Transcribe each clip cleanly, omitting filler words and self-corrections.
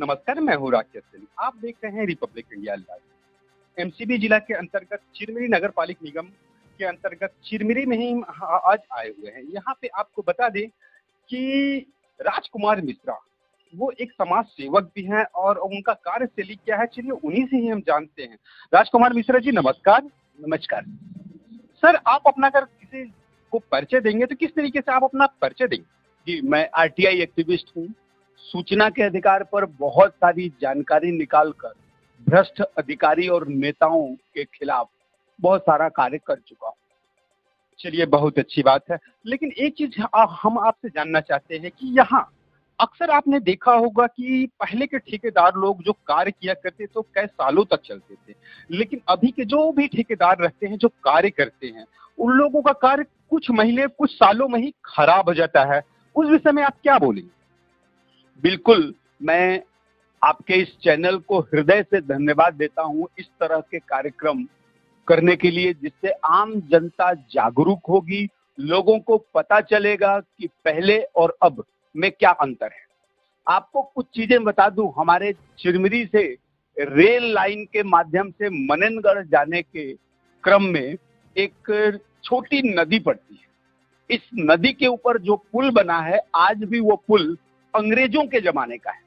नमस्कार, मैं हूँ राकेश सिंह। आप देख रहे हैं रिपब्लिक इंडिया लाइव। एमसीबी जिला के अंतर्गत चिरमिरी नगर पालिक निगम के अंतर्गत चिरमिरी में ही आज आए हुए हैं। यहाँ पे आपको बता दें कि राजकुमार मिश्रा वो एक समाज सेवक भी हैं और उनका कार्यशैली क्या है, चलिए उन्हीं से ही हम जानते हैं। राजकुमार मिश्रा जी नमस्कार। नमस्कार सर, आप अपना अगर किसी को परिचय देंगे तो किस तरीके से आप अपना परिचय देंगे? जी, मैं आरटीआई एक्टिविस्ट हूँ। सूचना के अधिकार पर बहुत सारी जानकारी निकालकर भ्रष्ट अधिकारी और नेताओं के खिलाफ बहुत सारा कार्य कर चुका हूँ। चलिए, बहुत अच्छी बात है। लेकिन एक चीज हम आपसे जानना चाहते हैं कि यहाँ अक्सर आपने देखा होगा कि पहले के ठेकेदार लोग जो कार्य किया करते तो कई सालों तक चलते थे, लेकिन अभी के जो भी ठेकेदार रहते हैं, जो कार्य करते हैं, उन लोगों का कार्य कुछ महीने कुछ सालों में ही खराब हो जाता है। उस विषय में आप क्या बोलेंगे? बिल्कुल, मैं आपके इस चैनल को हृदय से धन्यवाद देता हूँ इस तरह के कार्यक्रम करने के लिए, जिससे आम जनता जागरूक होगी, लोगों को पता चलेगा कि पहले और अब में क्या अंतर है। आपको कुछ चीजें बता दूं, हमारे चिरमिरी से रेल लाइन के माध्यम से मननगढ़ जाने के क्रम में एक छोटी नदी पड़ती है। इस नदी के ऊपर जो पुल बना है, आज भी वो पुल अंग्रेजों के जमाने का है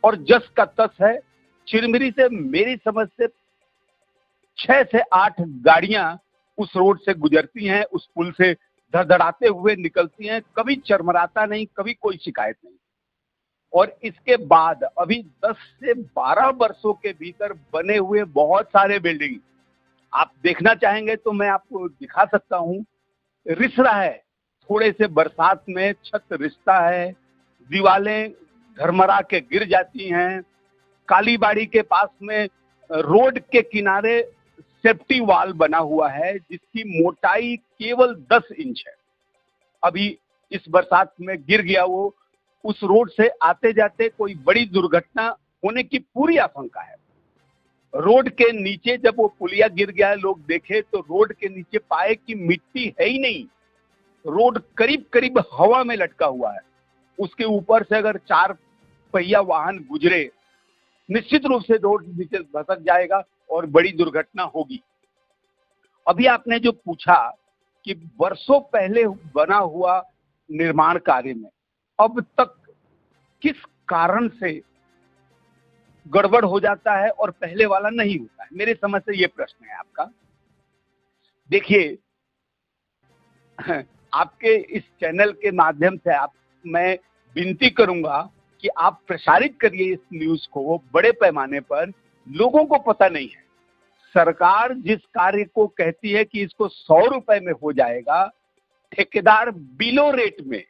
और जस का तस है। चिरमिरी से मेरी समझ से 6 से 8 गाड़ियां उस रोड से गुजरती हैं, उस पुल से धड़धड़ाते हुए निकलती हैं, कभी चरमराता नहीं, कभी कोई शिकायत नहीं। और इसके बाद अभी 10 से 12 वर्षों के भीतर बने हुए बहुत सारे बिल्डिंग आप देखना चाहेंगे तो मैं आपको दिखा सकता हूं। रिस रहा है, थोड़े से बरसात में छत रिसता है, दीवारें धरमरा के गिर जाती हैं। कालीबाड़ी के पास में रोड के किनारे सेफ्टी वाल बना हुआ है जिसकी मोटाई केवल 10 इंच है। अभी इस बरसात में गिर गया वो। उस रोड से आते जाते कोई बड़ी दुर्घटना होने की पूरी आशंका है। रोड के नीचे जब वो पुलिया गिर गया है, लोग देखे तो रोड के नीचे पाए कि मिट्टी है ही नहीं, रोड करीब करीब हवा में लटका हुआ है। उसके ऊपर से अगर 4 पहिया वाहन गुजरे, निश्चित रूप से रोड नीचे धसक जाएगा और बड़ी दुर्घटना होगी। अभी आपने जो पूछा कि वर्षों पहले बना हुआ निर्माण कार्य में अब तक किस कारण से गड़बड़ हो जाता है और पहले वाला नहीं होता है, मेरे समझ से ये प्रश्न है आपका। देखिए, आपके इस चैनल के माध्यम से मैं विनती करूंगा कि आप प्रसारित करिए इस न्यूज को बड़े पैमाने पर। लोगों को पता नहीं है, सरकार जिस कार्य को कहती है कि इसको 100 रुपए में हो जाएगा, ठेकेदार बिलो रेट में,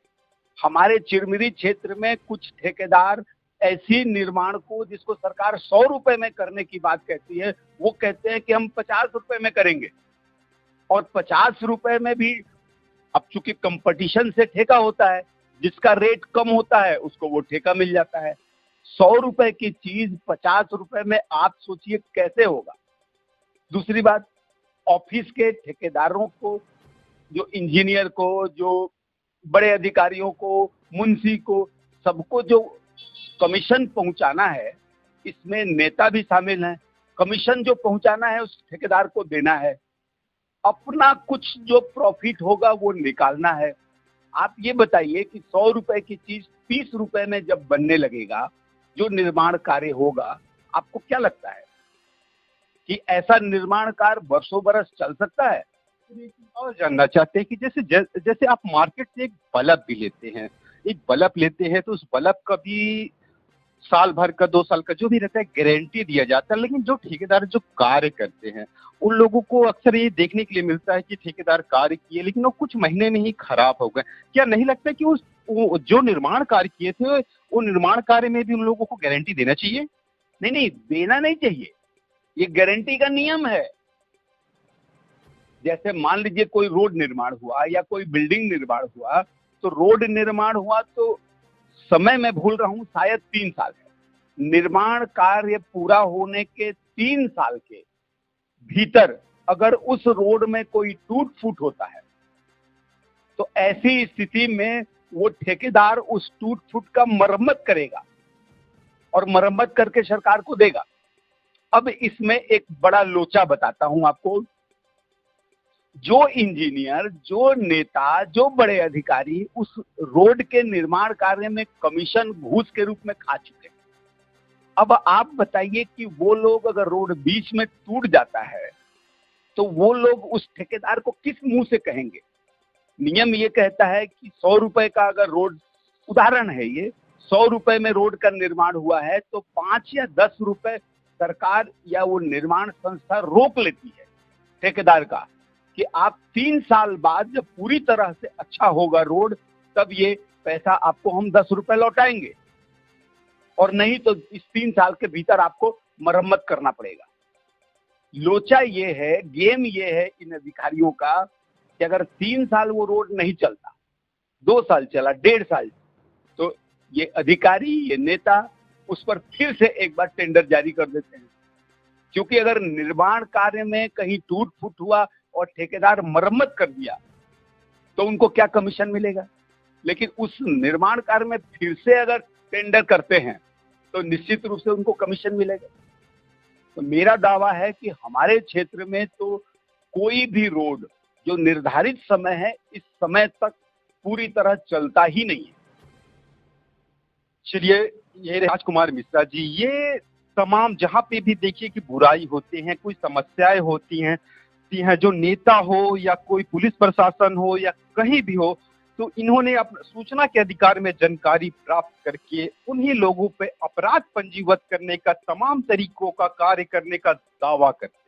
हमारे चिरमिरी क्षेत्र में कुछ ठेकेदार ऐसी निर्माण को जिसको सरकार 100 रुपए में करने की बात कहती है, वो कहते हैं कि हम 50 रुपए में करेंगे। और 50 रुपए में भी अब चूंकि कंपटीशन से ठेका होता है, जिसका रेट कम होता है उसको वो ठेका मिल जाता है। 100 रुपए की चीज 50 रुपए में, आप सोचिए कैसे होगा। दूसरी बात, ऑफिस के ठेकेदारों को, जो इंजीनियर को, जो बड़े अधिकारियों को, मुंशी को, सबको जो कमीशन पहुंचाना है, इसमें नेता भी शामिल हैं। कमीशन जो पहुंचाना है उस ठेकेदार को देना है, अपना कुछ जो प्रॉफिट होगा वो निकालना है। आप ये बताइए कि 100 रुपए की चीज 30 रुपए में जब बनने लगेगा, जो निर्माण कार्य होगा, आपको क्या लगता है कि ऐसा निर्माण कार्य वर्षों बरस चल सकता है? और जानना चाहते हैं कि जैसे आप मार्केट से एक बल्ब भी लेते हैं, एक बल्ब लेते हैं तो उस बल्ब का भी साल भर का 2 साल का जो भी रहता है गारंटी दिया जाता है, लेकिन जो ठेकेदार जो कार्य करते हैं उन लोगों को अक्सर ये देखने के लिए मिलता है कि ठेकेदार कार्य किए लेकिन वो कुछ महीने में ही खराब हो गए। क्या नहीं लगता कि जो निर्माण कार्य किए थे वो निर्माण कार्य में भी उन लोगों को गारंटी देना चाहिए? नहीं, देना नहीं चाहिए, ये गारंटी का नियम है। जैसे मान लीजिए कोई रोड निर्माण हुआ या कोई बिल्डिंग निर्माण हुआ, तो रोड निर्माण हुआ तो समय मैं भूल रहा हूं, शायद 3 साल है। निर्माण कार्य पूरा होने के 3 साल के भीतर अगर उस रोड में कोई टूट फूट होता है तो ऐसी स्थिति में वो ठेकेदार उस टूट फूट का मरम्मत करेगा। और मरम्मत करके सरकार को देगा। अब इसमें एक बड़ा लोचा बताता हूं आपको। जो इंजीनियर, जो नेता, जो बड़े अधिकारी उस रोड के निर्माण कार्य में कमीशन घूस के रूप में खा चुके हैं। अब आप बताइए कि वो लोग अगर रोड बीच में टूट जाता है तो वो लोग उस ठेकेदार को किस मुंह से कहेंगे? नियम ये कहता है कि 100 रुपए का अगर रोड, उदाहरण है ये, 100 रुपए में रोड का निर्माण हुआ है तो 5 या 10 रुपए सरकार या वो निर्माण संस्था रोक लेती है ठेकेदार का, कि आप 3 साल बाद जब पूरी तरह से अच्छा होगा रोड, तब ये पैसा आपको हम 10 रुपए लौटाएंगे, और नहीं तो इस 3 साल के भीतर आपको मरम्मत करना पड़ेगा। लोचा ये है, गेम ये है इन अधिकारियों का कि अगर 3 साल वो रोड नहीं चलता, 2 साल चला, 1.5 साल, तो ये अधिकारी, ये नेता उस पर फिर से एक बार टेंडर जारी कर देते हैं। क्योंकि अगर निर्माण कार्य में कहीं टूट फूट हुआ और ठेकेदार मरम्मत कर दिया तो उनको क्या कमीशन मिलेगा? लेकिन उस निर्माण कार्य में फिर से अगर टेंडर करते हैं तो निश्चित रूप से उनको कमीशन मिलेगा। तो मेरा दावा है कि हमारे क्षेत्र में तो कोई भी रोड जो निर्धारित समय है, इस समय तक पूरी तरह चलता ही नहीं है। चलिए, ये राजकुमार मिश्रा जी, ये तमाम जहाँ पे भी देखिए कि बुराई होती है, कोई समस्याएं होती हैं, जो नेता हो या कोई पुलिस प्रशासन हो या कहीं भी हो, तो इन्होंने अपना सूचना के अधिकार में जानकारी प्राप्त करके उन्हीं लोगों पे अपराध पंजीबद्ध करने का, तमाम तरीकों का कार्य करने का दावा करते हैं।